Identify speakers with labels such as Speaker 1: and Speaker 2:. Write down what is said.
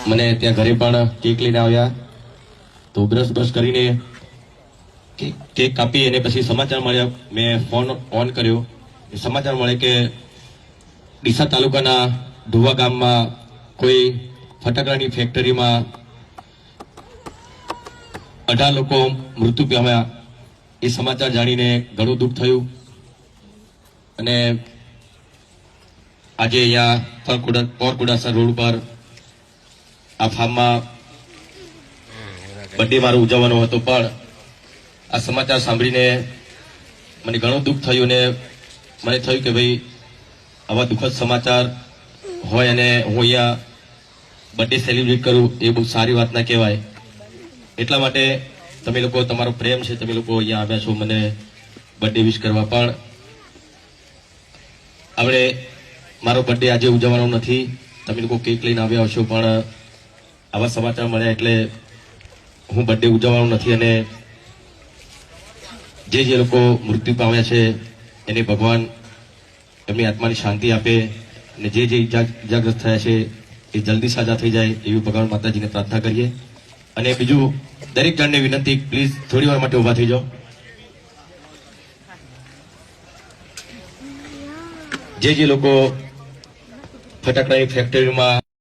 Speaker 1: મને ત્યાં ઘરે પણ કેક લઈને આવ્યા તો બ્રશ કરીને કેક કાપી અને પછી સમાચાર મળ્યા. મેં ફોન ઓન કર્યો, સમાચાર મળે કે ડીસા તાલુકાના ઢુવા ગામમાં કોઈ ફટાકડાની ફેક્ટરીમાં 18 લોકો મૃત્યુ પામ્યા. એ સમાચાર જાણીને ઘણું દુઃખ થયું અને આજે અહીંયા પોરકુડાસા રોડ પર આ ફાર્મમાં બર્થડે મારો ઉજવવાનો હતો, પણ આ સમાચાર સાંભળીને મને ઘણું દુઃખ થયું અને મને થયું કે ભાઈ આવા દુઃખદ સમાચાર હોય અને હું અહીંયા બર્થડે સેલિબ્રેટ કરું એ બહુ સારી વાત ના કહેવાય. એટલા માટે તમે લોકો, તમારો પ્રેમ છે, તમે લોકો અહીંયા આવ્યા છો મને બર્થડે વિશ કરવા. પણ આપણે મારો બર્થડે આજે ઉજવવાનો નથી, તમે લોકો કેક લઈને આવ્યા હશો, પણ આવા સમાચાર મળ્યા એટલે હું બર્થડે ઉજવવાનો નથી. અને જે લોકો મૃત્યુ પામ્યા છે એને ભગવાન એમની આત્માની શાંતિ આપે અને જે ઇજાગ્રસ્ત થયા છે એ જલ્દી સાજા થઈ જાય એવી ભગવાન માતાજીને પ્રાર્થના કરીએ. અને બીજું, દરેક જણને વિનંતી, પ્લીઝ થોડી વાર માટે ઉભા થઈ જાઓ. જે લોકો ફટાકડાની ફેક્ટરીમાં